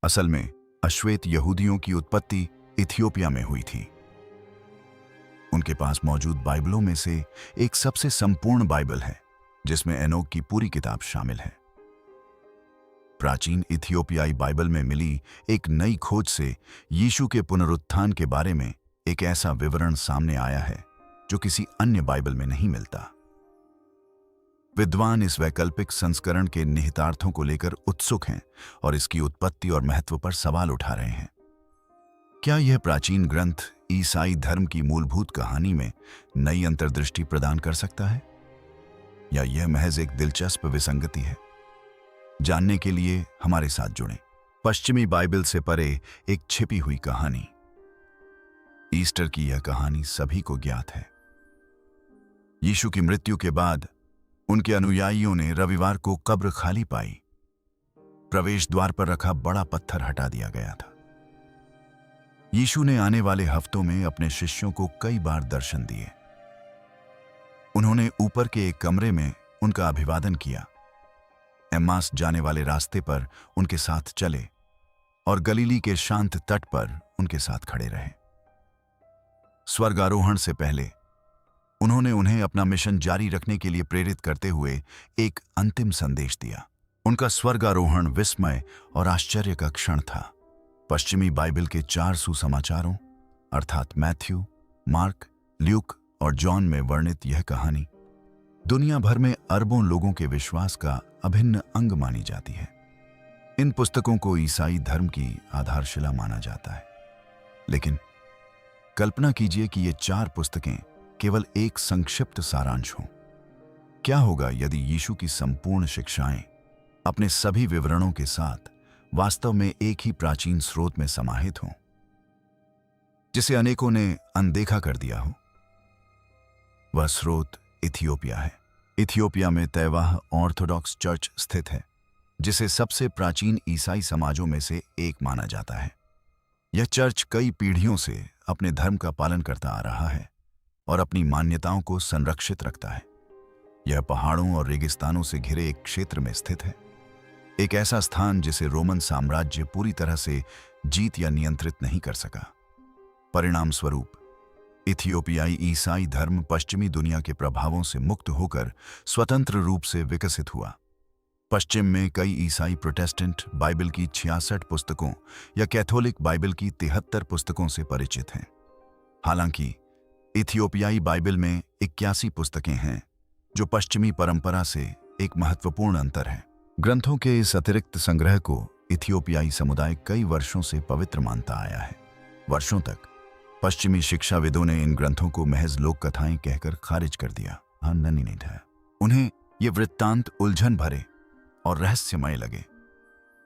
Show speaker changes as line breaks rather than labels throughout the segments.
असल में अश्वेत यहूदियों की उत्पत्ति इथियोपिया में हुई थी। उनके पास मौजूद बाइबलों में से एक सबसे संपूर्ण बाइबल है, जिसमें एनोक की पूरी किताब शामिल है। प्राचीन इथियोपियाई बाइबल में मिली एक नई खोज से यीशु के पुनरुत्थान के बारे में एक ऐसा विवरण सामने आया है जो किसी अन्य बाइबल में नहीं मिलता। विद्वान इस वैकल्पिक संस्करण के निहितार्थों को लेकर उत्सुक हैं और इसकी उत्पत्ति और महत्व पर सवाल उठा रहे हैं। क्या यह प्राचीन ग्रंथ ईसाई धर्म की मूलभूत कहानी में नई अंतर्दृष्टि प्रदान कर सकता है, या यह महज एक दिलचस्प विसंगति है? जानने के लिए हमारे साथ जुड़ें। पश्चिमी बाइबल से परे एक छिपी हुई कहानी। ईस्टर की यह कहानी सभी को ज्ञात है। यीशु की मृत्यु के बाद उनके अनुयायियों ने रविवार को कब्र खाली पाई। प्रवेश द्वार पर रखा बड़ा पत्थर हटा दिया गया था। यीशु ने आने वाले हफ्तों में अपने शिष्यों को कई बार दर्शन दिए। उन्होंने ऊपर के एक कमरे में उनका अभिवादन किया, एम्मास जाने वाले रास्ते पर उनके साथ चले और गलीली के शांत तट पर उनके साथ खड़े रहे। स्वर्गारोहण से पहले उन्होंने उन्हें अपना मिशन जारी रखने के लिए प्रेरित करते हुए एक अंतिम संदेश दिया। उनका स्वर्गारोहण विस्मय और आश्चर्य का क्षण था। पश्चिमी बाइबल के 4 सुसमाचारों अर्थात मैथ्यू, मार्क, ल्यूक और जॉन में वर्णित यह कहानी दुनिया भर में अरबों लोगों के विश्वास का अभिन्न अंग मानी जाती है। इन पुस्तकों को ईसाई धर्म की आधारशिला माना जाता है। लेकिन कल्पना कीजिए कि ये 4 पुस्तकें केवल एक संक्षिप्त सारांश हों। क्या होगा यदि यीशु की संपूर्ण शिक्षाएं अपने सभी विवरणों के साथ वास्तव में एक ही प्राचीन स्रोत में समाहित हों, जिसे अनेकों ने अनदेखा कर दिया हो? वह स्रोत इथियोपिया है। इथियोपिया में तैवाह ऑर्थोडॉक्स चर्च स्थित है, जिसे सबसे प्राचीन ईसाई समाजों में से एक माना जाता है। यह चर्च कई पीढ़ियों से अपने धर्म का पालन करता आ रहा है और अपनी मान्यताओं को संरक्षित रखता है। यह पहाड़ों और रेगिस्तानों से घिरे एक क्षेत्र में स्थित है, एक ऐसा स्थान जिसे रोमन साम्राज्य पूरी तरह से जीत या नियंत्रित नहीं कर सका। परिणाम स्वरूप इथियोपियाई ईसाई धर्म पश्चिमी दुनिया के प्रभावों से मुक्त होकर स्वतंत्र रूप से विकसित हुआ। पश्चिम में कई ईसाई प्रोटेस्टेंट बाइबल की 66 पुस्तकों या कैथोलिक बाइबल की 73 पुस्तकों से परिचित हैं। हालांकि इथियोपियाई बाइबल में 81 पुस्तकें हैं, जो पश्चिमी परंपरा से एक महत्वपूर्ण अंतर है। ग्रंथों के इस अतिरिक्त संग्रह को इथियोपियाई समुदाय कई वर्षों से पवित्र मानता आया है। वर्षों तक पश्चिमी शिक्षाविदों ने इन ग्रंथों को महज लोक कथाएं कहकर खारिज कर दिया। नहीं था। उन्हें ये वृत्तांत उलझन भरे और रहस्यमय लगे,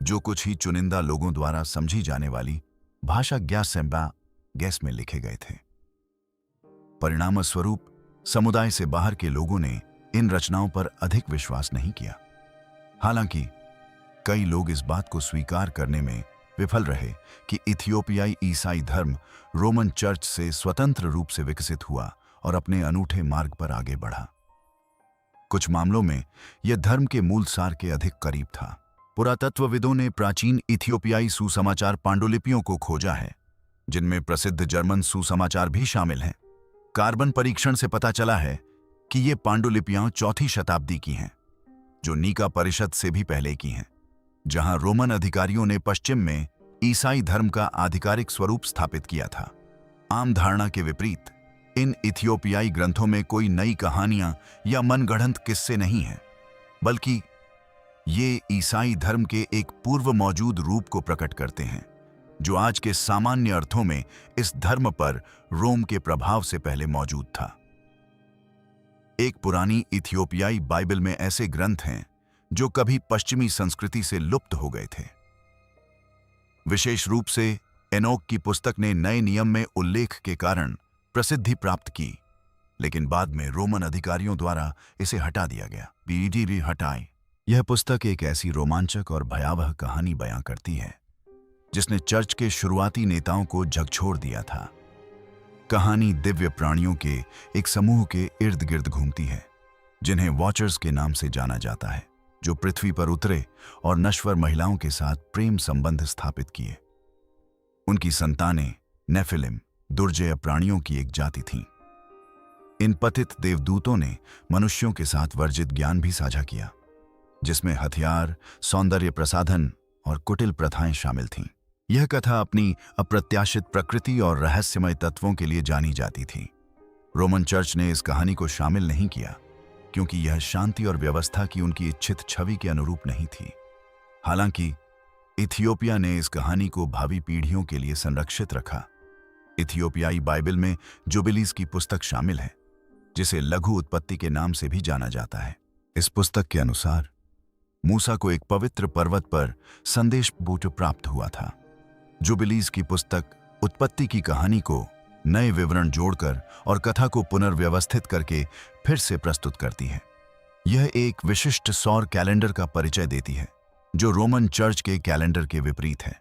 जो कुछ ही चुनिंदा लोगों द्वारा समझी जाने वाली भाषा गैस में लिखे गए थे। परिणामस्वरूप समुदाय से बाहर के लोगों ने इन रचनाओं पर अधिक विश्वास नहीं किया। हालांकि कई लोग इस बात को स्वीकार करने में विफल रहे कि इथियोपियाई ईसाई धर्म रोमन चर्च से स्वतंत्र रूप से विकसित हुआ और अपने अनूठे मार्ग पर आगे बढ़ा। कुछ मामलों में यह धर्म के मूल सार के अधिक करीब था। पुरातत्वविदों ने प्राचीन इथियोपियाई सुसमाचार पांडुलिपियों को खोजा है, जिनमें प्रसिद्ध जर्मन सुसमाचार भी शामिल हैं। कार्बन परीक्षण से पता चला है कि ये पांडुलिपियां 4वीं शताब्दी की हैं, जो नीका परिषद से भी पहले की हैं, जहां रोमन अधिकारियों ने पश्चिम में ईसाई धर्म का आधिकारिक स्वरूप स्थापित किया था। आम धारणा के विपरीत इन इथियोपियाई ग्रंथों में कोई नई कहानियां या मनगढ़ंत किस्से नहीं हैं, बल्कि ये ईसाई धर्म के एक पूर्व मौजूद रूप को प्रकट करते हैं, जो आज के सामान्य अर्थों में इस धर्म पर रोम के प्रभाव से पहले मौजूद था। एक पुरानी इथियोपियाई बाइबल में ऐसे ग्रंथ हैं जो कभी पश्चिमी संस्कृति से लुप्त हो गए थे। विशेष रूप से एनोक की पुस्तक ने नए नियम में उल्लेख के कारण प्रसिद्धि प्राप्त की, लेकिन बाद में रोमन अधिकारियों द्वारा इसे हटा दिया गया। बीडी हटाए। यह पुस्तक एक ऐसी रोमांचक और भयावह कहानी बयां करती है जिसने चर्च के शुरुआती नेताओं को झकझोर दिया था। कहानी दिव्य प्राणियों के एक समूह के इर्द गिर्द घूमती है, जिन्हें वॉचर्स के नाम से जाना जाता है। जो पृथ्वी पर उतरे और नश्वर महिलाओं के साथ प्रेम संबंध स्थापित किए। उनकी संतानें नेफिलिम दुर्जय प्राणियों की एक जाति थीं। इन पतित देवदूतों ने मनुष्यों के साथ वर्जित ज्ञान भी साझा किया, जिसमें हथियार, सौंदर्य प्रसाधन और कुटिल प्रथाएं शामिल थीं। यह कथा अपनी अप्रत्याशित प्रकृति और रहस्यमय तत्वों के लिए जानी जाती थी। रोमन चर्च ने इस कहानी को शामिल नहीं किया क्योंकि यह शांति और व्यवस्था की उनकी इच्छित छवि के अनुरूप नहीं थी। हालांकि इथियोपिया ने इस कहानी को भावी पीढ़ियों के लिए संरक्षित रखा। इथियोपियाई बाइबल में जुबिलीज की पुस्तक शामिल है, जिसे लघु उत्पत्ति के नाम से भी जाना जाता है। इस पुस्तक के अनुसार मूसा को एक पवित्र पर्वत पर संदेश बूट प्राप्त हुआ था। जुबिलीज की पुस्तक उत्पत्ति की कहानी को नए विवरण जोड़कर और कथा को पुनर्व्यवस्थित करके फिर से प्रस्तुत करती है। यह एक विशिष्ट सौर कैलेंडर का परिचय देती है, जो रोमन चर्च के कैलेंडर के विपरीत है।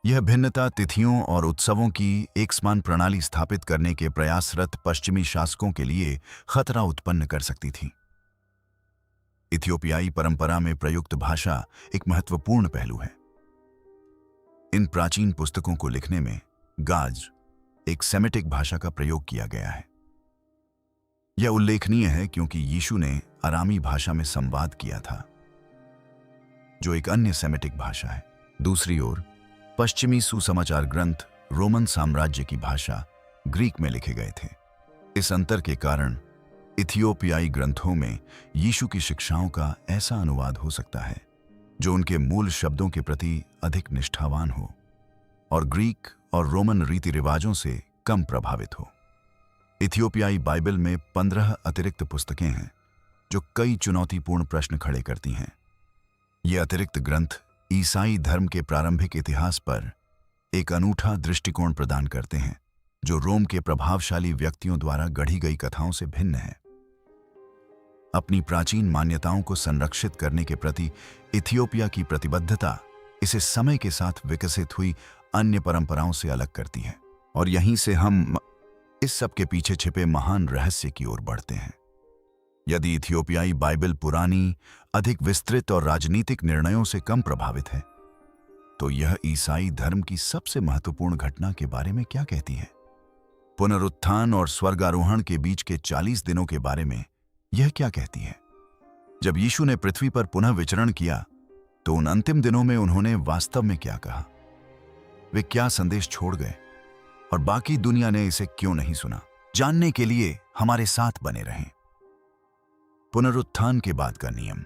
यह भिन्नता तिथियों और उत्सवों की एक समान प्रणाली स्थापित करने के प्रयासरत पश्चिमी शासकों के लिए खतरा उत्पन्न कर सकती थी। इथियोपियाई परंपरा में प्रयुक्त भाषा एक महत्वपूर्ण पहलू है। इन प्राचीन पुस्तकों को लिखने में गाज, एक सेमेटिक भाषा का प्रयोग किया गया है। यह उल्लेखनीय है क्योंकि यीशु ने अरामी भाषा में संवाद किया था, जो एक अन्य सेमेटिक भाषा है। दूसरी ओर पश्चिमी सुसमाचार ग्रंथ रोमन साम्राज्य की भाषा ग्रीक में लिखे गए थे। इस अंतर के कारण इथियोपियाई ग्रंथों में यीशु की शिक्षाओं का ऐसा अनुवाद हो सकता है जो उनके मूल शब्दों के प्रति अधिक निष्ठावान हो और ग्रीक और रोमन रीति रिवाजों से कम प्रभावित हो। इथियोपियाई बाइबल में 15 अतिरिक्त पुस्तकें हैं जो कई चुनौतीपूर्ण प्रश्न खड़े करती हैं। ये अतिरिक्त ग्रंथ ईसाई धर्म के प्रारंभिक इतिहास पर एक अनूठा दृष्टिकोण प्रदान करते हैं, जो रोम के प्रभावशाली व्यक्तियों द्वारा गढ़ी गई कथाओं से भिन्न है। अपनी प्राचीन मान्यताओं को संरक्षित करने के प्रति इथियोपिया की प्रतिबद्धता इसे समय के साथ विकसित हुई अन्य परंपराओं से अलग करती है, और यहीं से हम इस सब के पीछे छिपे महान रहस्य की ओर बढ़ते हैं। यदि इथियोपियाई बाइबल पुरानी, अधिक विस्तृत और राजनीतिक निर्णयों से कम प्रभावित है, तो यह ईसाई धर्म की सबसे महत्वपूर्ण घटना के बारे में क्या कहती है? पुनरुत्थान और स्वर्गारोहण के बीच के 40 दिनों के बारे में यह क्या कहती है? जब यीशु ने पृथ्वी पर पुनः विचरण किया, तो उन अंतिम दिनों में उन्होंने वास्तव में क्या कहा? वे क्या संदेश छोड़ गए और बाकी दुनिया ने इसे क्यों नहीं सुना? जानने के लिए हमारे साथ बने रहें। पुनरुत्थान के बाद का नियम।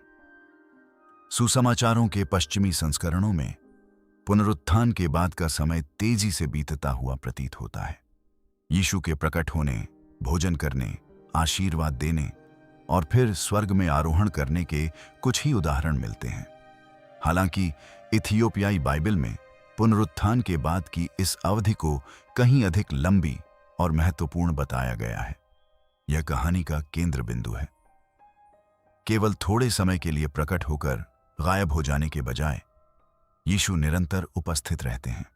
सुसमाचारों के पश्चिमी संस्करणों में पुनरुत्थान के बाद का समय तेजी से बीतता हुआ प्रतीत होता है। यीशु के प्रकट होने, भोजन करने, आशीर्वाद देने और फिर स्वर्ग में आरोहण करने के कुछ ही उदाहरण मिलते हैं। हालांकि इथियोपियाई बाइबल में पुनरुत्थान के बाद की इस अवधि को कहीं अधिक लंबी और महत्वपूर्ण बताया गया है। यह कहानी का केंद्र बिंदु है। केवल थोड़े समय के लिए प्रकट होकर गायब हो जाने के बजाय यीशु निरंतर उपस्थित रहते हैं।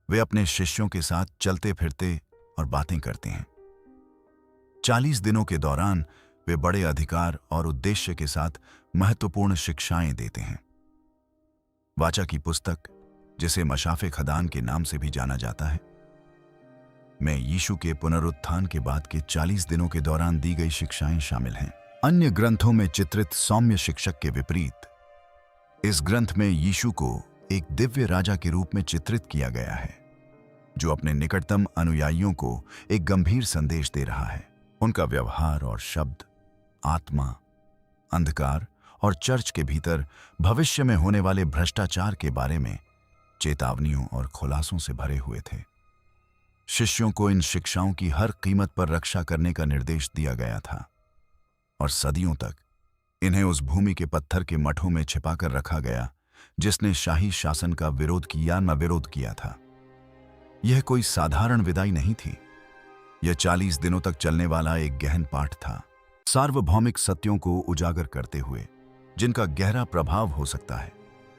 वे अपने शिष्यों के साथ चलते फिरते और बातें करते हैं। 40 दिनों के दौरान वे बड़े अधिकार और उद्देश्य के साथ महत्वपूर्ण शिक्षाएं देते हैं। वाचा की पुस्तक, जिसे मशाफे खदान के नाम से भी जाना जाता है, में यीशु के पुनरुत्थान के बाद के 40 दिनों के दौरान दी गई शिक्षाएं शामिल हैं। अन्य ग्रंथों में चित्रित सौम्य शिक्षक के विपरीत इस ग्रंथ में यीशु को एक दिव्य राजा के रूप में चित्रित किया गया है, जो अपने निकटतम अनुयायियों को एक गंभीर संदेश दे रहा है। उनका व्यवहार और शब्द आत्मा, अंधकार और चर्च के भीतर भविष्य में होने वाले भ्रष्टाचार के बारे में चेतावनियों और खुलासों से भरे हुए थे। शिष्यों को इन शिक्षाओं की हर कीमत पर रक्षा करने का निर्देश दिया गया था, और सदियों तक इन्हें उस भूमि के पत्थर के मठों में छिपाकर रखा गया जिसने शाही शासन का विरोध किया न विरोध किया था। यह कोई साधारण विदाई नहीं थी। यह 40 दिनों तक चलने वाला एक गहन पाठ था, सार्वभौमिक सत्यों को उजागर करते हुए, जिनका गहरा प्रभाव हो सकता है।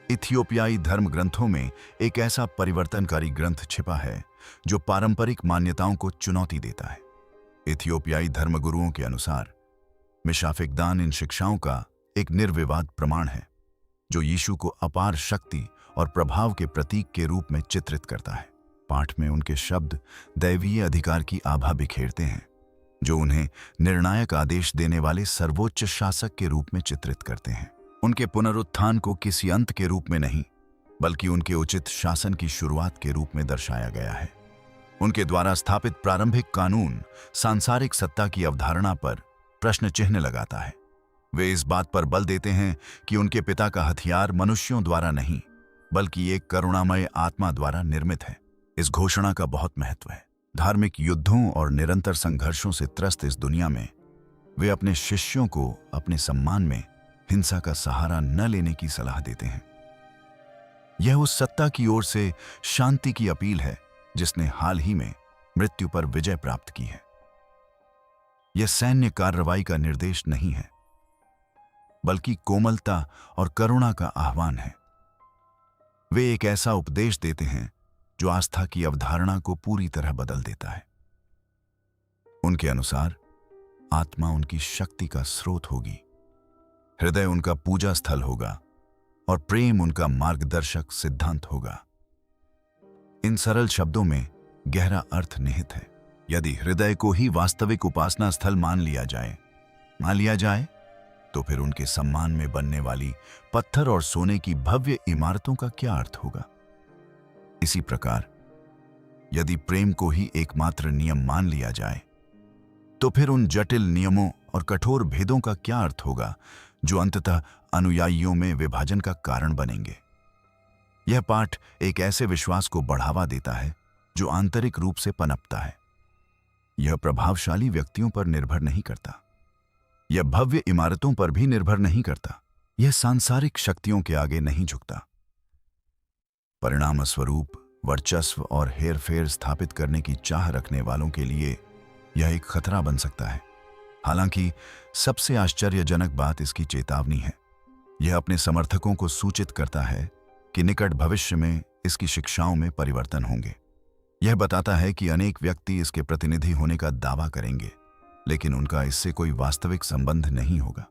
इथियोपियाई धर्म ग्रंथों में एक ऐसा परिवर्तनकारी ग्रंथ छिपा है जो पारंपरिक मान्यताओं को चुनौती देता है। इथियोपियाई धर्मगुरुओं के अनुसार मिशाफिकदान इन शिक्षाओं का एक निर्विवाद प्रमाण है जो यीशु को अपार शक्ति और प्रभाव के प्रतीक के रूप में चित्रित करता है। पाठ में उनके शब्द दैवीय अधिकार की आभा बिखेरते हैं जो उन्हें निर्णायक आदेश देने वाले सर्वोच्च शासक के रूप में चित्रित करते हैं। उनके पुनरुत्थान को किसी अंत के रूप में नहीं बल्कि उनके उचित शासन की शुरुआत के रूप में दर्शाया गया है। उनके द्वारा स्थापित प्रारंभिक कानून सांसारिक सत्ता की अवधारणा पर प्रश्न चिन्ह लगाता है। वे इस बात पर बल देते हैं कि उनके पिता का हथियार मनुष्यों द्वारा नहीं बल्कि एक करुणामय आत्मा द्वारा निर्मित है। इस घोषणा का बहुत महत्व है। धार्मिक युद्धों और निरंतर संघर्षों से त्रस्त इस दुनिया में वे अपने शिष्यों को अपने सम्मान में हिंसा का सहारा न लेने की सलाह देते हैं। यह उस सत्ता की ओर से शांति की अपील है जिसने हाल ही में मृत्यु पर विजय प्राप्त की है। यह सैन्य कार्रवाई का निर्देश नहीं है बल्कि कोमलता और करुणा का आह्वान है। वे एक ऐसा उपदेश देते हैं जो आस्था की अवधारणा को पूरी तरह बदल देता है। उनके अनुसार आत्मा उनकी शक्ति का स्रोत होगी, हृदय उनका पूजा स्थल होगा और प्रेम उनका मार्गदर्शक सिद्धांत होगा। इन सरल शब्दों में गहरा अर्थ निहित है। यदि हृदय को ही वास्तविक उपासना स्थल मान लिया जाए तो फिर उनके सम्मान में बनने वाली पत्थर और सोने की भव्य इमारतों का क्या अर्थ होगा। इसी प्रकार यदि प्रेम को ही एकमात्र नियम मान लिया जाए तो फिर उन जटिल नियमों और कठोर भेदों का क्या अर्थ होगा जो अंततः अनुयायियों में विभाजन का कारण बनेंगे। यह पाठ एक ऐसे विश्वास को बढ़ावा देता है जो आंतरिक रूप से पनपता है। यह प्रभावशाली व्यक्तियों पर निर्भर नहीं करता, यह भव्य इमारतों पर भी निर्भर नहीं करता, यह सांसारिक शक्तियों के आगे नहीं झुकता। परिणाम स्वरूप वर्चस्व और हेरफेर स्थापित करने की चाह रखने वालों के लिए यह एक खतरा बन सकता है। हालांकि सबसे आश्चर्यजनक बात इसकी चेतावनी है। यह अपने समर्थकों को सूचित करता है कि निकट भविष्य में इसकी शिक्षाओं में परिवर्तन होंगे। यह बताता है कि अनेक व्यक्ति इसके प्रतिनिधि होने का दावा करेंगे लेकिन उनका इससे कोई वास्तविक संबंध नहीं होगा।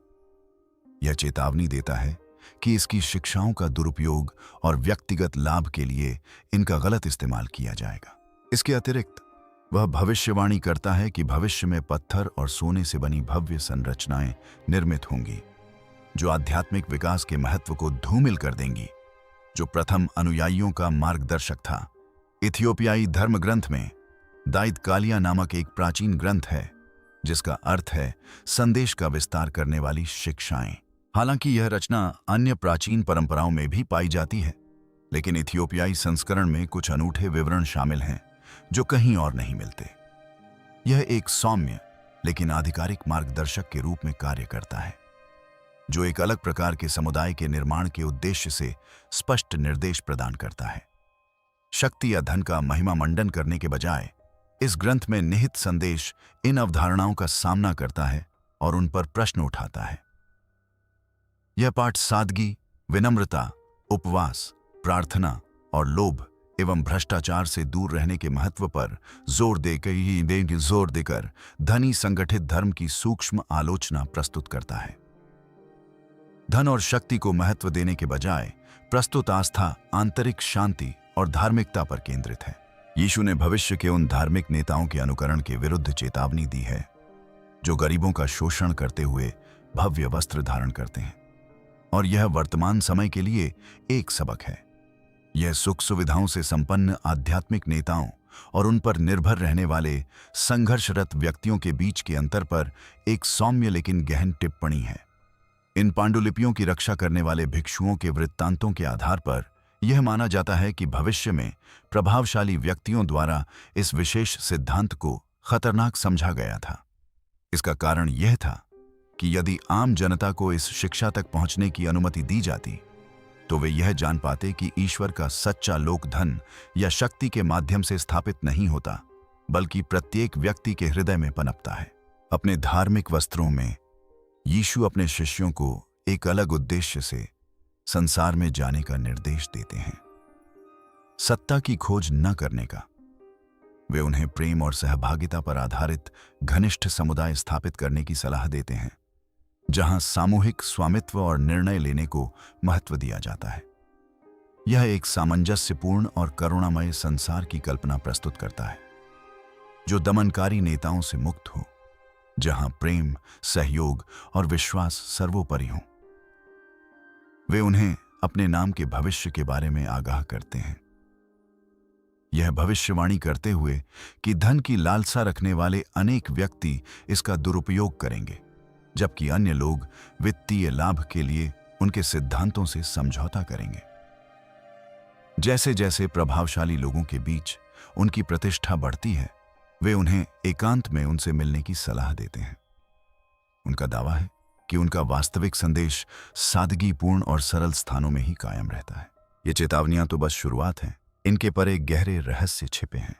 यह चेतावनी देता है कि इसकी शिक्षाओं का दुरुपयोग और व्यक्तिगत लाभ के लिए इनका गलत इस्तेमाल किया जाएगा। इसके अतिरिक्त वह भविष्यवाणी करता है कि भविष्य में पत्थर और सोने से बनी भव्य संरचनाएं निर्मित होंगी जो आध्यात्मिक विकास के महत्व को धूमिल कर देंगी, जो प्रथम अनुयायियों का मार्गदर्शक था। इथियोपियाई धर्म ग्रंथ में दाइद कालिया नामक एक प्राचीन ग्रंथ है जिसका अर्थ है संदेश का विस्तार करने वाली शिक्षाएं। हालांकि यह रचना अन्य प्राचीन परंपराओं में भी पाई जाती है लेकिन इथियोपियाई संस्करण में कुछ अनूठे विवरण शामिल हैं जो कहीं और नहीं मिलते। यह एक सौम्य लेकिन आधिकारिक मार्गदर्शक के रूप में कार्य करता है जो एक अलग प्रकार के समुदाय के निर्माण के उद्देश्य से स्पष्ट निर्देश प्रदान करता है। शक्ति या धन का महिमा मंडन करने के बजाय इस ग्रंथ में निहित संदेश इन अवधारणाओं का सामना करता है और उन पर प्रश्न उठाता है। यह पाठ सादगी, विनम्रता, उपवास, प्रार्थना और लोभ एवं भ्रष्टाचार से दूर रहने के महत्व पर जोर देकर धनी संगठित धर्म की सूक्ष्म आलोचना प्रस्तुत करता है। धन और शक्ति को महत्व देने के बजाय प्रस्तुत आस्था आंतरिक शांति और धार्मिकता पर केंद्रित है। यीशु ने भविष्य के उन धार्मिक नेताओं के अनुकरण के विरुद्ध चेतावनी दी है जो गरीबों का शोषण करते हुए भव्य वस्त्र धारण करते हैं, और यह वर्तमान समय के लिए एक सबक है। यह सुख सुविधाओं से संपन्न आध्यात्मिक नेताओं और उन पर निर्भर रहने वाले संघर्षरत व्यक्तियों के बीच के अंतर पर एक सौम्य लेकिन गहन टिप्पणी है। इन पांडुलिपियों की रक्षा करने वाले भिक्षुओं के वृत्तांतों के आधार पर यह माना जाता है कि भविष्य में प्रभावशाली व्यक्तियों द्वारा इस विशेष सिद्धांत को खतरनाक समझा गया था। इसका कारण यह था कि यदि आम जनता को इस शिक्षा तक पहुंचने की अनुमति दी जाती तो वे यह जान पाते कि ईश्वर का सच्चा लोक धन या शक्ति के माध्यम से स्थापित नहीं होता, बल्कि प्रत्येक व्यक्ति के हृदय में पनपता है। अपने धार्मिक वस्त्रों में यीशु अपने शिष्यों को एक अलग उद्देश्य से संसार में जाने का निर्देश देते हैं, सत्ता की खोज न करने का। वे उन्हें प्रेम और सहभागिता पर आधारित घनिष्ठ समुदाय स्थापित करने की सलाह देते हैं जहां सामूहिक स्वामित्व और निर्णय लेने को महत्व दिया जाता है। यह एक सामंजस्यपूर्ण और करुणामय संसार की कल्पना प्रस्तुत करता है, जो दमनकारी नेताओं से मुक्त हो, जहां प्रेम, सहयोग और विश्वास सर्वोपरि हो। वे उन्हें अपने नाम के भविष्य के बारे में आगाह करते हैं, यह भविष्यवाणी करते हुए कि धन की लालसा रखने वाले अनेक व्यक्ति इसका दुरुपयोग करेंगे, जबकि अन्य लोग वित्तीय लाभ के लिए उनके सिद्धांतों से समझौता करेंगे। जैसे जैसे प्रभावशाली लोगों के बीच उनकी प्रतिष्ठा बढ़ती है, वे उन्हें एकांत में उनसे मिलने की सलाह देते हैं। उनका दावा है कि उनका वास्तविक संदेश सादगीपूर्ण और सरल स्थानों में ही कायम रहता है। ये चेतावनियां तो बस शुरुआत हैं, इनके पर एक गहरे रहस्य छिपे हैं।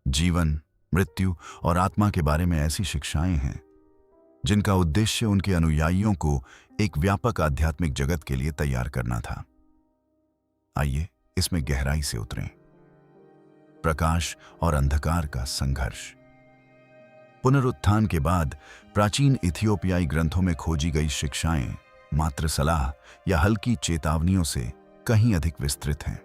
जीवन, मृत्यु और आत्मा के बारे में ऐसी शिक्षाएं हैं जिनका उद्देश्य उनके अनुयायियों को एक व्यापक आध्यात्मिक जगत के लिए तैयार करना था। आइए इसमें गहराई से उतरें। प्रकाश और अंधकार का संघर्ष। पुनरुत्थान के बाद प्राचीन इथियोपियाई ग्रंथों में खोजी गई शिक्षाएं मात्र सलाह या हल्की चेतावनियों से कहीं अधिक विस्तृत हैं।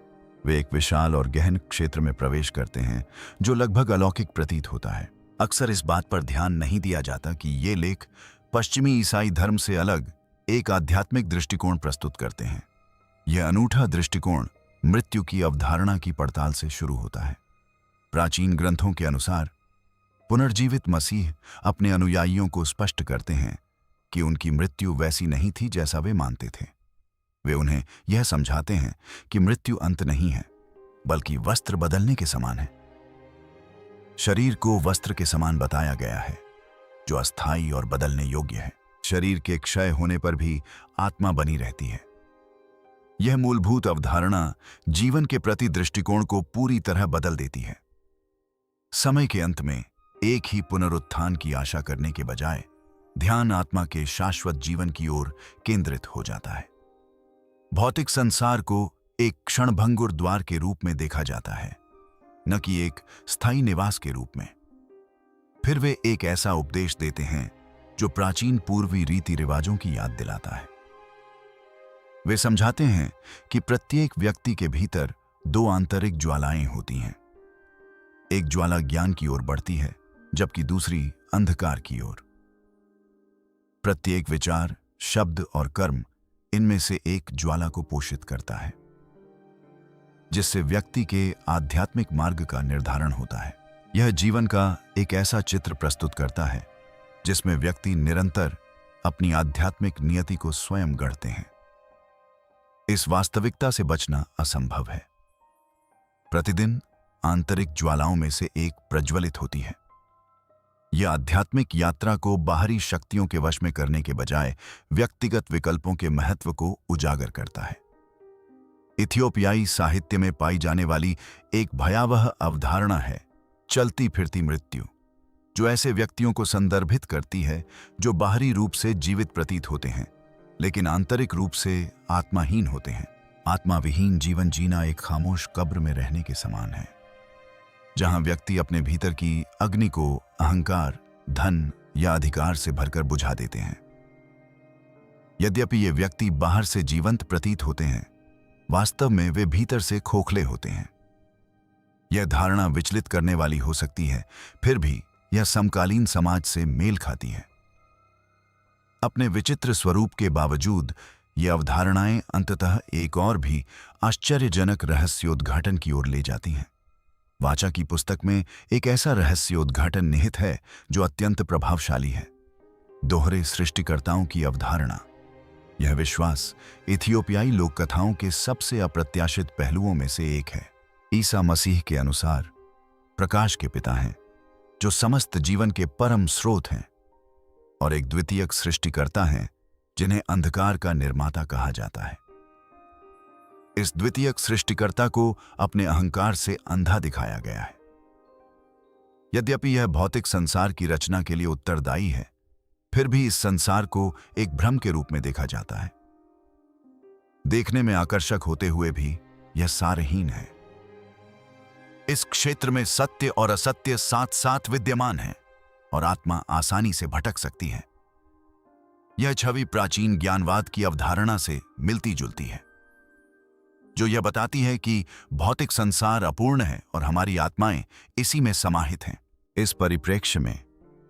वे एक विशाल और गहन क्षेत्र में प्रवेश करते हैं जो लगभग अलौकिक प्रतीत होता है। अक्सर इस बात पर ध्यान नहीं दिया जाता कि ये लेख पश्चिमी ईसाई धर्म से अलग एक आध्यात्मिक दृष्टिकोण प्रस्तुत करते हैं। यह अनूठा दृष्टिकोण मृत्यु की अवधारणा की पड़ताल से शुरू होता है। प्राचीन ग्रंथों के अनुसार पुनर्जीवित मसीह अपने अनुयायियों को स्पष्ट करते हैं कि उनकी मृत्यु वैसी नहीं थी जैसा वे मानते थे। वे उन्हें यह समझाते हैं कि मृत्यु अंत नहीं है, बल्कि वस्त्र बदलने के समान है। शरीर को वस्त्र के समान बताया गया है, जो अस्थायी और बदलने योग्य है। शरीर के क्षय होने पर भी आत्मा बनी रहती है। यह मूलभूत अवधारणा जीवन के प्रति दृष्टिकोण को पूरी तरह बदल देती है। समय के अंत में एक ही पुनरुत्थान की आशा करने के बजाय ध्यान आत्मा के शाश्वत जीवन की ओर केंद्रित हो जाता है। भौतिक संसार को एक क्षणभंगुर द्वार के रूप में देखा जाता है, न कि एक स्थायी निवास के रूप में। फिर वे एक ऐसा उपदेश देते हैं जो प्राचीन पूर्वी रीति रिवाजों की याद दिलाता है। वे समझाते हैं कि प्रत्येक व्यक्ति के भीतर दो आंतरिक ज्वालाएं होती हैं। एक ज्वाला ज्ञान की ओर बढ़ती है, जबकि दूसरी अंधकार की ओर। प्रत्येक विचार, शब्द और कर्म इनमें से एक ज्वाला को पोषित करता है, जिससे व्यक्ति के आध्यात्मिक मार्ग का निर्धारण होता है। यह जीवन का एक ऐसा चित्र प्रस्तुत करता है जिसमें व्यक्ति निरंतर अपनी आध्यात्मिक नियति को स्वयं गढ़ते हैं। इस वास्तविकता से बचना असंभव है। प्रतिदिन आंतरिक ज्वालाओं में से एक प्रज्वलित होती है। यह आध्यात्मिक यात्रा को बाहरी शक्तियों के वश में करने के बजाय व्यक्तिगत विकल्पों के महत्व को उजागर करता है। इथियोपियाई साहित्य में पाई जाने वाली एक भयावह अवधारणा है चलती फिरती मृत्यु, जो ऐसे व्यक्तियों को संदर्भित करती है जो बाहरी रूप से जीवित प्रतीत होते हैं लेकिन आंतरिक रूप से आत्माहीन होते हैं। आत्माविहीन जीवन जीना एक खामोश कब्र में रहने के समान है, जहां व्यक्ति अपने भीतर की अग्नि को अहंकार, धन या अधिकार से भरकर बुझा देते हैं। यद्यपि ये व्यक्ति बाहर से जीवंत प्रतीत होते हैं, वास्तव में वे भीतर से खोखले होते हैं। यह धारणा विचलित करने वाली हो सकती है, फिर भी यह समकालीन समाज से मेल खाती है। अपने विचित्र स्वरूप के बावजूद ये अवधारणाएं अंततः एक और भी आश्चर्यजनक रहस्योद्घाटन की ओर ले जाती हैं। वाचा की पुस्तक में एक ऐसा रहस्योद्घाटन निहित है जो अत्यंत प्रभावशाली है। दोहरे सृष्टिकर्ताओं की अवधारणा। यह विश्वास इथियोपियाई लोक कथाओं के सबसे अप्रत्याशित पहलुओं में से एक है। ईसा मसीह के अनुसार प्रकाश के पिता हैं, जो समस्त जीवन के परम स्रोत हैं, और एक द्वितीयक सृष्टिकर्ता हैं जिन्हें अंधकार का निर्माता कहा जाता है। इस द्वितीयक सृष्टिकर्ता को अपने अहंकार से अंधा दिखाया गया है। यद्यपि यह भौतिक संसार की रचना के लिए उत्तरदायी है, फिर भी इस संसार को एक भ्रम के रूप में देखा जाता है। देखने में आकर्षक होते हुए भी यह सारहीन है। इस क्षेत्र में सत्य और असत्य साथ साथ विद्यमान है और आत्मा आसानी से भटक सकती है। यह छवि प्राचीन ज्ञानवाद की अवधारणा से मिलती जुलती है, जो यह बताती है कि भौतिक संसार अपूर्ण है और हमारी आत्माएं इसी में समाहित हैं। इस परिप्रेक्ष्य में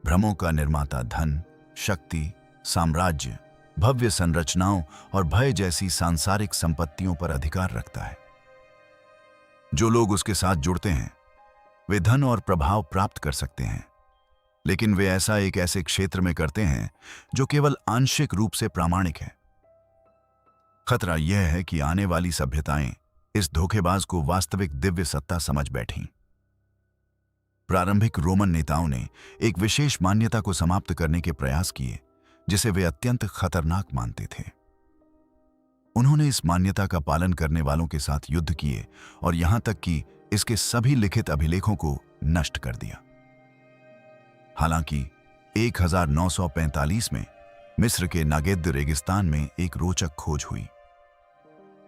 भ्रमों का निर्माता धन, शक्ति, साम्राज्य, भव्य संरचनाओं और भय जैसी सांसारिक संपत्तियों पर अधिकार रखता है। जो लोग उसके साथ जुड़ते हैं वे धन और प्रभाव प्राप्त कर सकते हैं, लेकिन वे ऐसा एक ऐसे क्षेत्र में करते हैं जो केवल आंशिक रूप से प्रामाणिक है। खतरा यह है कि आने वाली सभ्यताएं इस धोखेबाज को वास्तविक दिव्य सत्ता समझ बैठीं। प्रारंभिक रोमन नेताओं ने एक विशेष मान्यता को समाप्त करने के प्रयास किए जिसे वे अत्यंत खतरनाक मानते थे। उन्होंने इस मान्यता का पालन करने वालों के साथ युद्ध किए और यहां तक कि इसके सभी लिखित अभिलेखों को नष्ट कर दिया। हालांकि 1945 में मिस्र के नागेद रेगिस्तान में एक रोचक खोज हुई।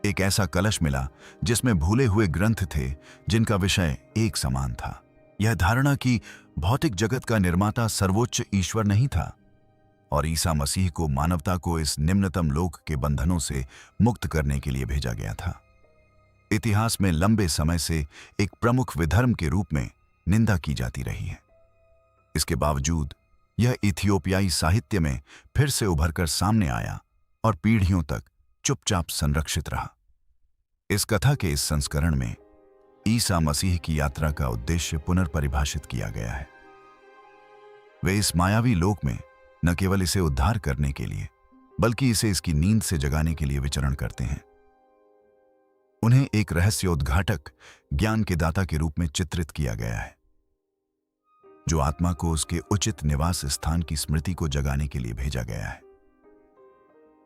एक ऐसा कलश मिला जिसमें भूले हुए ग्रंथ थे जिनका विषय एक समान था। यह धारणा कि भौतिक जगत का निर्माता सर्वोच्च ईश्वर नहीं था और ईसा मसीह को मानवता को इस निम्नतम लोक के बंधनों से मुक्त करने के लिए भेजा गया था, इतिहास में लंबे समय से एक प्रमुख विधर्म के रूप में निंदा की जाती रही है। इसके बावजूद यह इथियोपियाई साहित्य में फिर से उभरकर सामने आया और पीढ़ियों तक चुपचाप संरक्षित रहा। इस कथा के इस संस्करण में ईसा मसीह की यात्रा का उद्देश्य पुनर्परिभाषित किया गया है। वे इस मायावी लोक में न केवल इसे उद्धार करने के लिए बल्कि इसे इसकी नींद से जगाने के लिए विचरण करते हैं। उन्हें एक रहस्योद्घाटक, ज्ञान के दाता के रूप में चित्रित किया गया है, जो आत्मा को उसके उचित निवास स्थान की स्मृति को जगाने के लिए भेजा गया है।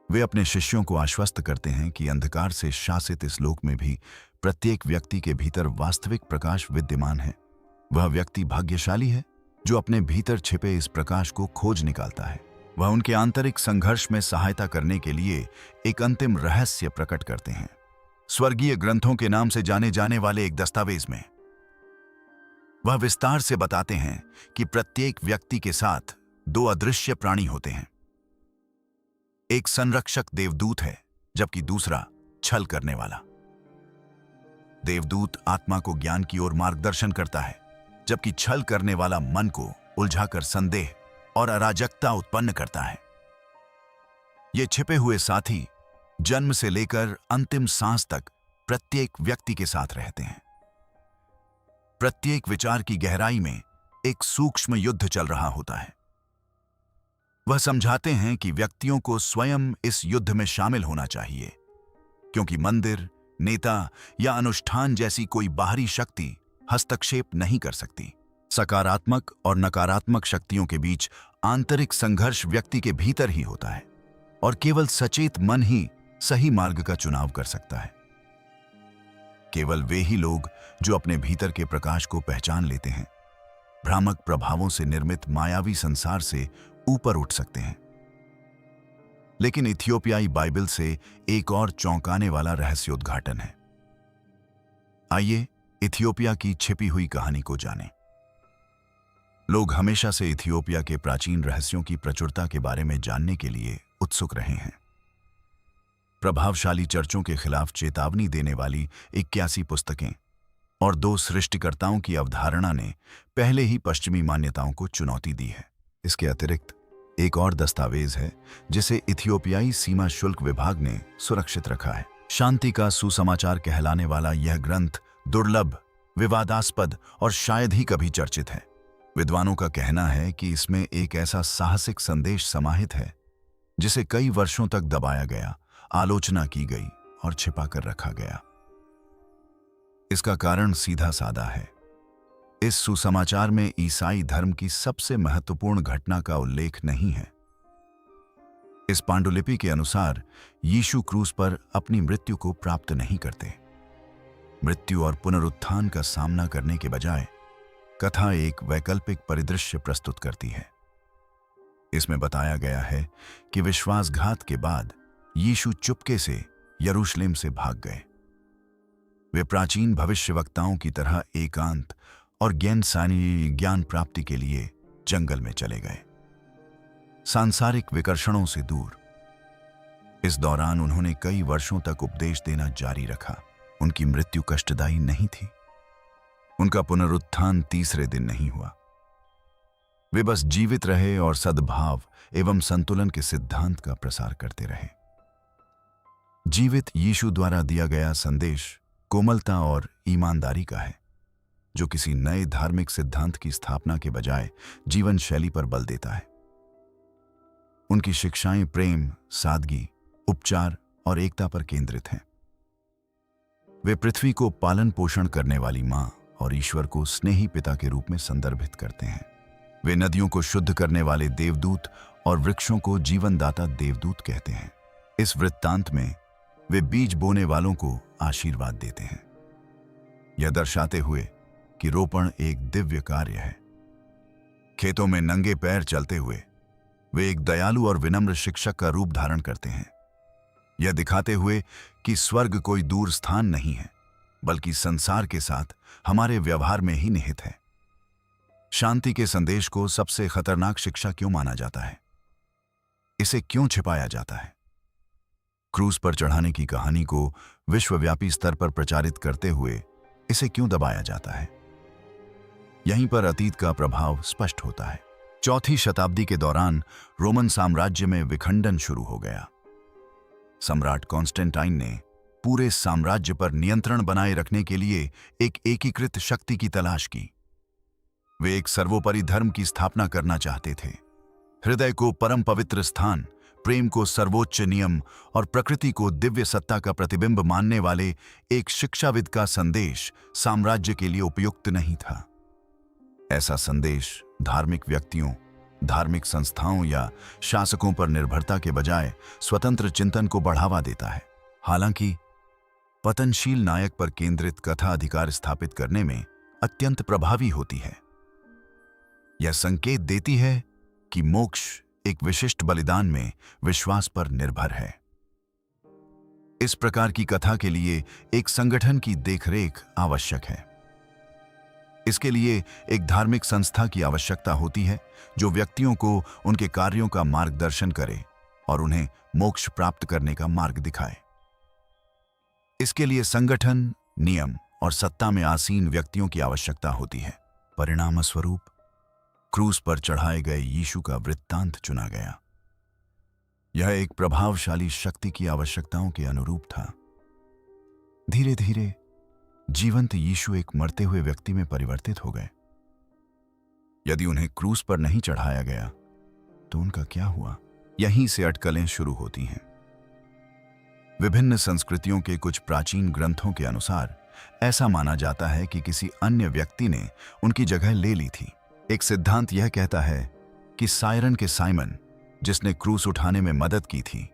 वे अपने शिष्यों को आश्वस्त करते हैं कि अंधकार से शासित इस लोक में भी प्रत्येक व्यक्ति के भीतर वास्तविक प्रकाश विद्यमान है। वह व्यक्ति भाग्यशाली है जो अपने भीतर छिपे इस प्रकाश को खोज निकालता है। वह उनके आंतरिक संघर्ष में सहायता करने के लिए एक अंतिम रहस्य प्रकट करते हैं। स्वर्गीय ग्रंथों के नाम से जाने जाने वाले एक दस्तावेज में वह विस्तार से बताते हैं कि प्रत्येक व्यक्ति के साथ दो अदृश्य प्राणी होते हैं। एक संरक्षक देवदूत है, जबकि दूसरा छल करने वाला। देवदूत आत्मा को ज्ञान की ओर मार्गदर्शन करता है, जबकि छल करने वाला मन को उलझाकर संदेह और अराजकता उत्पन्न करता है। ये छिपे हुए साथी जन्म से लेकर अंतिम सांस तक प्रत्येक व्यक्ति के साथ रहते हैं। प्रत्येक विचार की गहराई में एक सूक्ष्म युद्ध चल रहा होता है। वह समझाते हैं कि व्यक्तियों को स्वयं इस युद्ध में शामिल होना चाहिए, क्योंकि मंदिर, नेता या अनुष्ठान जैसी कोई बाहरी शक्ति हस्तक्षेप नहीं कर सकती। सकारात्मक और नकारात्मक शक्तियों के बीच आंतरिक संघर्ष व्यक्ति के भीतर ही होता है और केवल सचेत मन ही सही मार्ग का चुनाव कर सकता है। केवल वे ही लोग जो अपने भीतर के प्रकाश को पहचान लेते हैं, भ्रामक प्रभावों से निर्मित मायावी संसार से ऊपर उठ सकते हैं। लेकिन इथियोपियाई बाइबल से एक और चौंकाने वाला रहस्योद्घाटन है। आइए इथियोपिया की छिपी हुई कहानी को जानें। लोग हमेशा से इथियोपिया के प्राचीन रहस्यों की प्रचुरता के बारे में जानने के लिए उत्सुक रहे हैं। प्रभावशाली चर्चों के खिलाफ चेतावनी देने वाली 81 पुस्तकें और 2 सृष्टिकर्ताओं की अवधारणा ने पहले ही पश्चिमी मान्यताओं को चुनौती दी है। इसके अतिरिक्त एक और दस्तावेज है जिसे इथियोपियाई सीमा शुल्क विभाग ने सुरक्षित रखा है। शांति का सुसमाचार कहलाने वाला यह ग्रंथ दुर्लभ, विवादास्पद और शायद ही कभी चर्चित है। विद्वानों का कहना है कि इसमें एक ऐसा साहसिक संदेश समाहित है जिसे कई वर्षों तक दबाया गया, आलोचना की गई और छिपा कर रखा गया। इसका कारण सीधा साधा है। इस सुसमाचार में ईसाई धर्म की सबसे महत्वपूर्ण घटना का उल्लेख नहीं है। इस पांडुलिपि के अनुसार यीशु क्रूस पर अपनी मृत्यु को प्राप्त नहीं करते। मृत्यु और पुनरुत्थान का सामना करने के बजाय कथा एक वैकल्पिक परिदृश्य प्रस्तुत करती है। इसमें बताया गया है कि विश्वासघात के बाद यीशु चुपके से यरूशलेम से भाग गए। वे प्राचीन भविष्यवक्ताओं की तरह एकांत और ज्ञान प्राप्ति के लिए जंगल में चले गए। सांसारिक विकर्षणों से दूर। इस दौरान उन्होंने कई वर्षों तक उपदेश देना जारी रखा। उनकी मृत्यु कष्टदायी नहीं थी। उनका पुनरुत्थान तीसरे दिन नहीं हुआ। वे बस जीवित रहे और सद्भाव एवं संतुलन के सिद्धांत का प्रसार करते रहे। जीवित यीशु द्वारा दिया गया संदेश कोमलता और ईमानदारी का है, जो किसी नए धार्मिक सिद्धांत की स्थापना के बजाय जीवन शैली पर बल देता है। उनकी शिक्षाएं प्रेम, सादगी, उपचार और एकता पर केंद्रित हैं। वे पृथ्वी को पालन पोषण करने वाली मां और ईश्वर को स्नेही पिता के रूप में संदर्भित करते हैं। वे नदियों को शुद्ध करने वाले देवदूत और वृक्षों को जीवनदाता देवदूत कहते हैं। इस वृत्तांत में वे बीज बोने वालों को आशीर्वाद देते हैं, यह दर्शाते हुए कि रोपण एक दिव्य कार्य है। खेतों में नंगे पैर चलते हुए वे एक दयालु और विनम्र शिक्षक का रूप धारण करते हैं, यह दिखाते हुए कि स्वर्ग कोई दूर स्थान नहीं है, बल्कि संसार के साथ हमारे व्यवहार में ही निहित है। शांति के संदेश को सबसे खतरनाक शिक्षा क्यों माना जाता है? इसे क्यों छिपाया जाता है? क्रूस पर चढ़ाने की कहानी को विश्वव्यापी स्तर पर प्रचारित करते हुए इसे क्यों दबाया जाता है? यहीं पर अतीत का प्रभाव स्पष्ट होता है। चौथी शताब्दी के दौरान रोमन साम्राज्य में विखंडन शुरू हो गया। सम्राट कॉन्स्टेंटाइन ने पूरे साम्राज्य पर नियंत्रण बनाए रखने के लिए एक एकीकृत शक्ति की तलाश की। वे एक सर्वोपरि धर्म की स्थापना करना चाहते थे। हृदय को परम पवित्र स्थान, प्रेम को सर्वोच्च नियम और प्रकृति को दिव्य सत्ता का प्रतिबिंब मानने वाले एक शिक्षाविद का संदेश साम्राज्य के लिए उपयुक्त नहीं था। ऐसा संदेश धार्मिक व्यक्तियों, धार्मिक संस्थाओं या शासकों पर निर्भरता के बजाय स्वतंत्र चिंतन को बढ़ावा देता है। हालांकि पतनशील नायक पर केंद्रित कथा अधिकार स्थापित करने में अत्यंत प्रभावी होती है। यह संकेत देती है कि मोक्ष एक विशिष्ट बलिदान में विश्वास पर निर्भर है। इस प्रकार की कथा के लिए एक संगठन की देखरेख आवश्यक है। इसके लिए एक धार्मिक संस्था की आवश्यकता होती है जो व्यक्तियों को उनके कार्यों का मार्गदर्शन करे और उन्हें मोक्ष प्राप्त करने का मार्ग दिखाए। इसके लिए संगठन, नियम और सत्ता में आसीन व्यक्तियों की आवश्यकता होती है। परिणाम स्वरूप क्रूस पर चढ़ाए गए यीशु का वृत्तांत चुना गया। यह एक प्रभावशाली शक्ति की आवश्यकताओं के अनुरूप था। धीरे धीरे जीवंत यीशु एक मरते हुए व्यक्ति में परिवर्तित हो गए। यदि उन्हें क्रूस पर नहीं चढ़ाया गया तो उनका क्या हुआ? यहीं से अटकलें शुरू होती हैं। विभिन्न संस्कृतियों के कुछ प्राचीन ग्रंथों के अनुसार ऐसा माना जाता है कि किसी अन्य व्यक्ति ने उनकी जगह ले ली थी। एक सिद्धांत यह कहता है कि सायरन के साइमन, जिसने क्रूस उठाने में मदद की थी,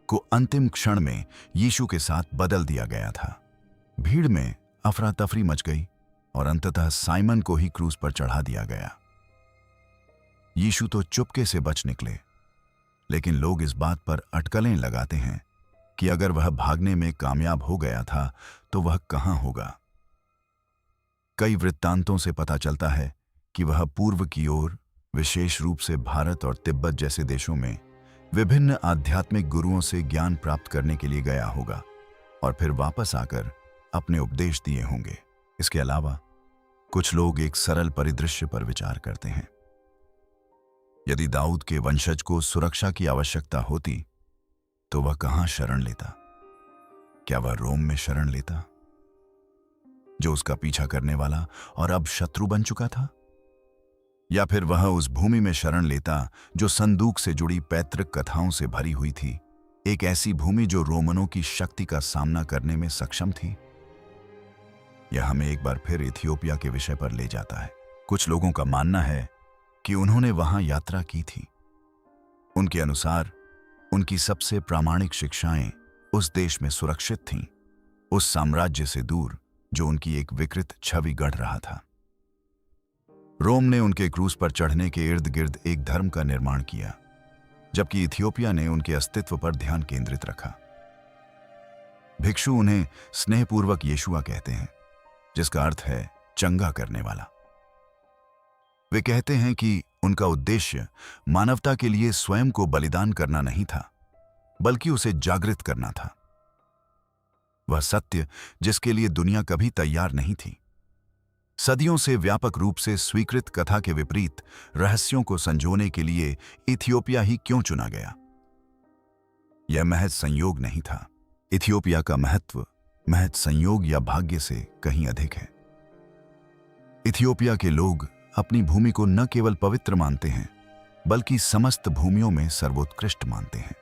को अंतिम क्षण में यीशु के साथ बदल दिया गया था। भीड़ में अफरा तफरी मच गई और अंततः साइमन को ही क्रूस पर चढ़ा दिया गया। यीशु तो चुपके से बच निकले, लेकिन लोग इस बात पर अटकलें लगाते हैं कि अगर वह भागने में कामयाब हो गया था तो वह कहां होगा। कई वृत्तांतों से पता चलता है कि वह पूर्व की ओर, विशेष रूप से भारत और तिब्बत जैसे देशों में विभिन्न आध्यात्मिक गुरुओं से ज्ञान प्राप्त करने के लिए गया होगा और फिर वापस आकर अपने उपदेश दिए होंगे। इसके अलावा कुछ लोग एक सरल परिदृश्य पर विचार करते हैं। यदि दाऊद के वंशज को सुरक्षा की आवश्यकता होती तो वह कहां शरण लेता? क्या वह रोम में शरण लेता, जो उसका पीछा करने वाला और अब शत्रु बन चुका था? या फिर वह उस भूमि में शरण लेता जो संदूक से जुड़ी पैतृक कथाओं से भरी हुई थी, एक ऐसी भूमि जो रोमनों की शक्ति का सामना करने में सक्षम थी? यह हमें एक बार फिर इथियोपिया के विषय पर ले जाता है। कुछ लोगों का मानना है कि उन्होंने वहां यात्रा की थी। उनके अनुसार उनकी सबसे प्रामाणिक शिक्षाएं उस देश में सुरक्षित थीं, उस साम्राज्य से दूर जो उनकी एक विकृत छवि गढ़ रहा था। रोम ने उनके क्रूस पर चढ़ने के इर्द गिर्द एक धर्म का निर्माण किया, जबकि इथियोपिया ने उनके अस्तित्व पर ध्यान केंद्रित रखा। भिक्षु उन्हें स्नेहपूर्वक येशुआ कहते हैं, जिसका अर्थ है चंगा करने वाला। वे कहते हैं कि उनका उद्देश्य मानवता के लिए स्वयं को बलिदान करना नहीं था, बल्कि उसे जागृत करना था। वह सत्य जिसके लिए दुनिया कभी तैयार नहीं थी। सदियों से व्यापक रूप से स्वीकृत कथा के विपरीत रहस्यों को संजोने के लिए इथियोपिया ही क्यों चुना गया? यह महज संयोग नहीं था। इथियोपिया का महत्व महज संयोग या भाग्य से कहीं अधिक है। इथियोपिया के लोग अपनी भूमि को न केवल पवित्र मानते हैं, बल्कि समस्त भूमियों में सर्वोत्कृष्ट मानते हैं।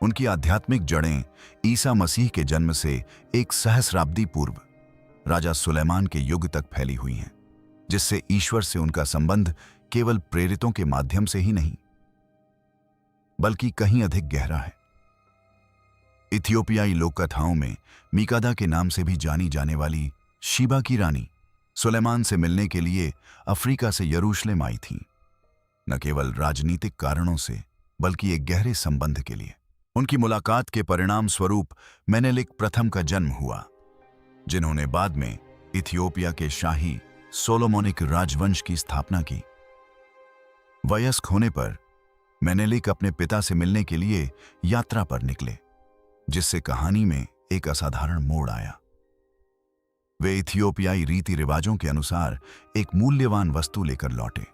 उनकी आध्यात्मिक जड़ें ईसा मसीह के जन्म से एक सहस्राब्दी पूर्व राजा सुलेमान के युग तक फैली हुई हैं, जिससे ईश्वर से उनका संबंध केवल प्रेरितों के माध्यम से ही नहीं, बल्कि कहीं अधिक गहरा है। इथियोपियाई लोक कथाओं में मिकादा के नाम से भी जानी जाने वाली शीबा की रानी सुलेमान से मिलने के लिए अफ्रीका से यरूशलेम आई थीं, न केवल राजनीतिक कारणों से, बल्कि एक गहरे संबंध के लिए। उनकी मुलाकात के परिणाम स्वरूप मेनेलिक प्रथम का जन्म हुआ, जिन्होंने बाद में इथियोपिया के शाही सोलोमोनिक राजवंश की स्थापना की। वयस्क होने पर मेनेलिक अपने पिता से मिलने के लिए यात्रा पर निकले, जिससे कहानी में एक असाधारण मोड़ आया। वे इथियोपियाई रीति रिवाजों के अनुसार एक मूल्यवान वस्तु लेकर लौटे।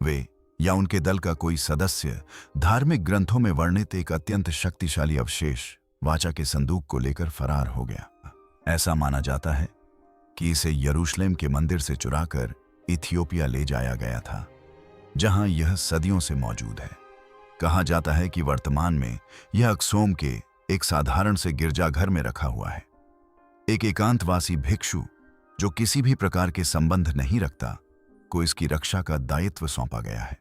वे या उनके दल का कोई सदस्य धार्मिक ग्रंथों में वर्णित एक अत्यंत शक्तिशाली अवशेष वाचा के संदूक को लेकर फरार हो गया। ऐसा माना जाता है कि इसे यरूशलेम के मंदिर से चुराकर इथियोपिया ले जाया गया था, जहां यह सदियों से मौजूद है। कहा जाता है कि वर्तमान में यह अक्सोम के एक साधारण से गिरजाघर में रखा हुआ है। एक एकांतवासी भिक्षु जो किसी भी प्रकार के संबंध नहीं रखता को इसकी रक्षा का दायित्व सौंपा गया है।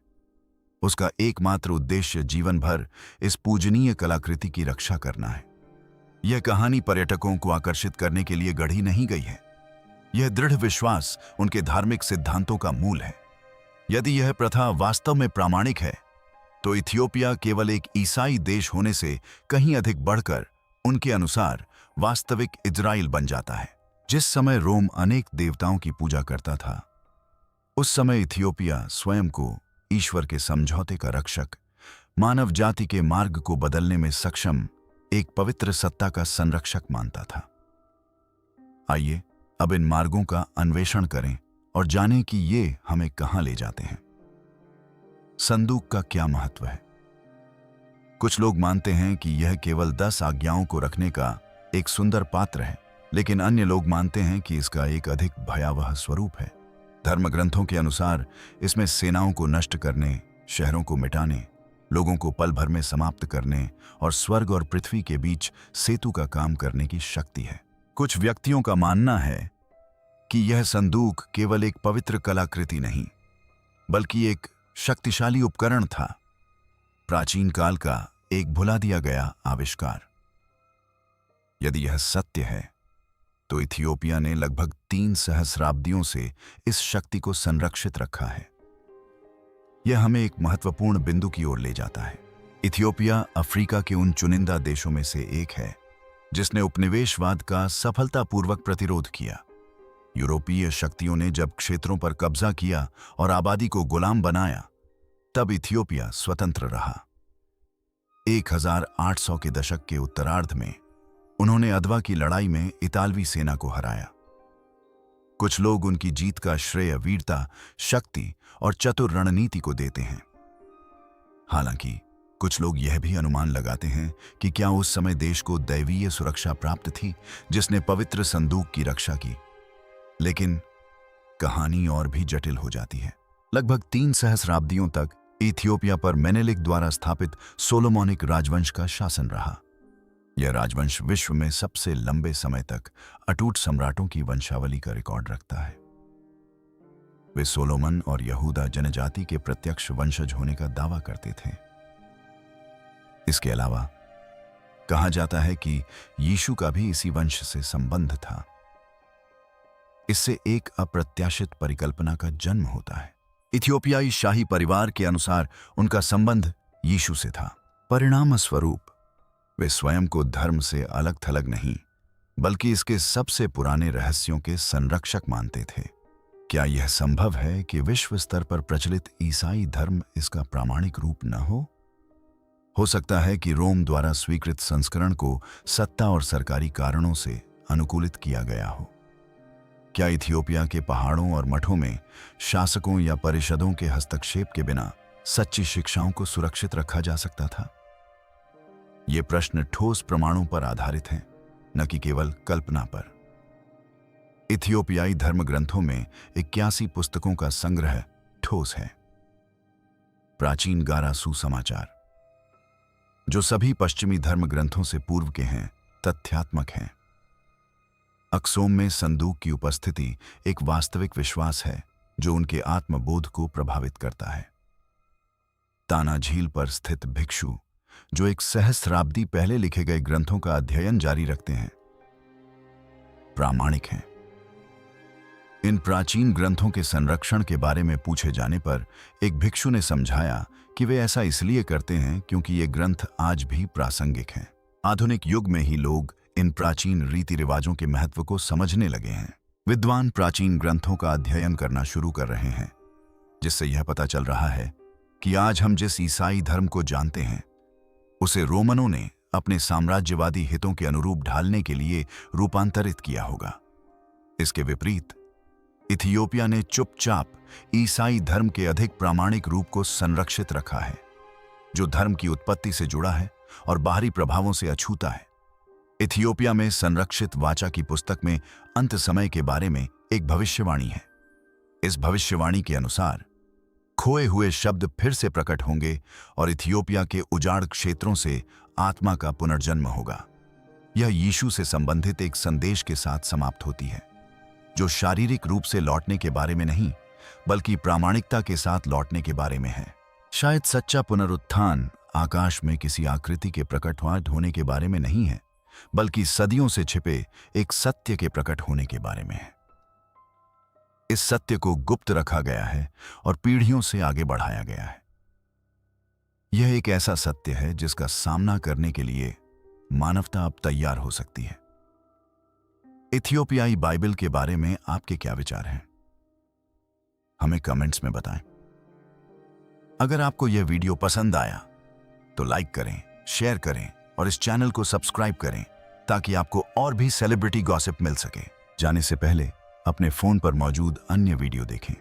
उसका एकमात्र उद्देश्य जीवन भर इस पूजनीय कलाकृति की रक्षा करना है। यह कहानी पर्यटकों को आकर्षित करने के लिए गढ़ी नहीं गई है। यह दृढ़ विश्वास उनके धार्मिक सिद्धांतों का मूल है। यदि यह प्रथा वास्तव में प्रामाणिक है, तो इथियोपिया केवल एक ईसाई देश होने से कहीं अधिक बढ़कर उनके अनुसार वास्तविक इजराइल बन जाता है। जिस समय रोम अनेक देवताओं की पूजा करता था, उस समय इथियोपिया स्वयं को ईश्वर के समझौते का रक्षक, मानव जाति के मार्ग को बदलने में सक्षम एक पवित्र सत्ता का संरक्षक मानता था। आइए अब इन मार्गों का अन्वेषण करें और जानें कि ये हमें कहां ले जाते हैं। संदूक का क्या महत्व है? कुछ लोग मानते हैं कि यह केवल 10 आज्ञाओं को रखने का एक सुंदर पात्र है, लेकिन अन्य लोग मानते हैं कि इसका एक अधिक भयावह स्वरूप है। धर्म ग्रंथों के अनुसार इसमें सेनाओं को नष्ट करने, शहरों को मिटाने, लोगों को पल भर में समाप्त करने और स्वर्ग और पृथ्वी के बीच सेतु का काम करने की शक्ति है। कुछ व्यक्तियों का मानना है कि यह संदूक केवल एक पवित्र कलाकृति नहीं, बल्कि एक शक्तिशाली उपकरण था, प्राचीन काल का एक भुला दिया गया आविष्कार। यदि यह सत्य है, तो इथियोपिया ने लगभग 3 सहस्राब्दियों से इस शक्ति को संरक्षित रखा है। यह हमें एक महत्वपूर्ण बिंदु की ओर ले जाता है। इथियोपिया अफ्रीका के उन चुनिंदा देशों में से एक है जिसने उपनिवेशवाद का सफलतापूर्वक प्रतिरोध किया। यूरोपीय शक्तियों ने जब क्षेत्रों पर कब्जा किया और आबादी को गुलाम बनाया, तब इथियोपिया स्वतंत्र रहा। 1800 के दशक के उत्तरार्ध में उन्होंने अदवा की लड़ाई में इतालवी सेना को हराया। कुछ लोग उनकी जीत का श्रेय वीरता, शक्ति और चतुर रणनीति को देते हैं। हालांकि कुछ लोग यह भी अनुमान लगाते हैं कि क्या उस समय देश को दैवीय सुरक्षा प्राप्त थी जिसने पवित्र संदूक की रक्षा की। लेकिन कहानी और भी जटिल हो जाती है। लगभग 3 सहस्राब्दियों तक इथियोपिया पर मेनेलिक द्वारा स्थापित सोलोमोनिक राजवंश का शासन रहा। यह राजवंश विश्व में सबसे लंबे समय तक अटूट सम्राटों की वंशावली का रिकॉर्ड रखता है। वे सोलोमन और यहूदा जनजाति के प्रत्यक्ष वंशज होने का दावा करते थे। इसके अलावा कहा जाता है कि यीशु का भी इसी वंश से संबंध था। इससे एक अप्रत्याशित परिकल्पना का जन्म होता है। इथियोपियाई शाही परिवार के अनुसार उनका संबंध यीशु से था। परिणाम स्वरूप वे स्वयं को धर्म से अलग थलग नहीं, बल्कि इसके सबसे पुराने रहस्यों के संरक्षक मानते थे। क्या यह संभव है कि विश्व स्तर पर प्रचलित ईसाई धर्म इसका प्रामाणिक रूप न हो सकता है कि रोम द्वारा स्वीकृत संस्करण को सत्ता और सरकारी कारणों से अनुकूलित किया गया हो। क्या इथियोपिया के पहाड़ों और मठों में शासकों या परिषदों के हस्तक्षेप के बिना सच्ची शिक्षाओं को सुरक्षित रखा जा सकता था? ये प्रश्न ठोस प्रमाणों पर आधारित हैं, न कि केवल कल्पना पर। इथियोपियाई धर्म ग्रंथों में 81 पुस्तकों का संग्रह ठोस है। प्राचीन गारा सुसमाचार, जो सभी पश्चिमी धर्म ग्रंथों से पूर्व के हैं, तथ्यात्मक हैं। अक्सोम में संदूक की उपस्थिति एक वास्तविक विश्वास है जो उनके आत्मबोध को प्रभावित करता है। ताना झील पर स्थित भिक्षु, जो एक सहस्राब्दी पहले लिखे गए ग्रंथों का अध्ययन जारी रखते हैं, प्रामाणिक हैं। इन प्राचीन ग्रंथों के संरक्षण के बारे में पूछे जाने पर एक भिक्षु ने समझाया कि वे ऐसा इसलिए करते हैं क्योंकि ये ग्रंथ आज भी प्रासंगिक हैं। आधुनिक युग में ही लोग इन प्राचीन रीति रिवाजों के महत्व को समझने लगे हैं। विद्वान प्राचीन ग्रंथों का अध्ययन करना शुरू कर रहे हैं, जिससे यह पता चल रहा है कि आज हम जिस ईसाई धर्म को जानते हैं, उसे रोमनों ने अपने साम्राज्यवादी हितों के अनुरूप ढालने के लिए रूपांतरित किया होगा। इसके विपरीत इथियोपिया ने चुपचाप ईसाई धर्म के अधिक प्रामाणिक रूप को संरक्षित रखा है, जो धर्म की उत्पत्ति से जुड़ा है और बाहरी प्रभावों से अछूता है। इथियोपिया में संरक्षित वाचा की पुस्तक में अंत समय के बारे में एक भविष्यवाणी है। इस भविष्यवाणी के अनुसार खोए हुए शब्द फिर से प्रकट होंगे और इथियोपिया के उजाड़ क्षेत्रों से आत्मा का पुनर्जन्म होगा। यह यीशु से संबंधित एक संदेश के साथ समाप्त होती है, जो शारीरिक रूप से लौटने के बारे में नहीं, बल्कि प्रामाणिकता के साथ लौटने के बारे में है। शायद सच्चा पुनरुत्थान आकाश में किसी आकृति के प्रकट होने के बारे में नहीं है, बल्कि सदियों से छिपे एक सत्य के प्रकट होने के बारे में है। इस सत्य को गुप्त रखा गया है और पीढ़ियों से आगे बढ़ाया गया है। यह एक ऐसा सत्य है जिसका सामना करने के लिए मानवता अब तैयार हो सकती है। इथियोपियाई बाइबल के बारे में आपके क्या विचार हैं? हमें कमेंट्स में बताएं। अगर आपको यह वीडियो पसंद आया तो लाइक करें, शेयर करें और इस चैनल को सब्सक्राइब करें ताकि आपको और भी सेलिब्रिटी गॉसिप मिल सके। जाने से पहले अपने फोन पर मौजूद अन्य वीडियो देखें।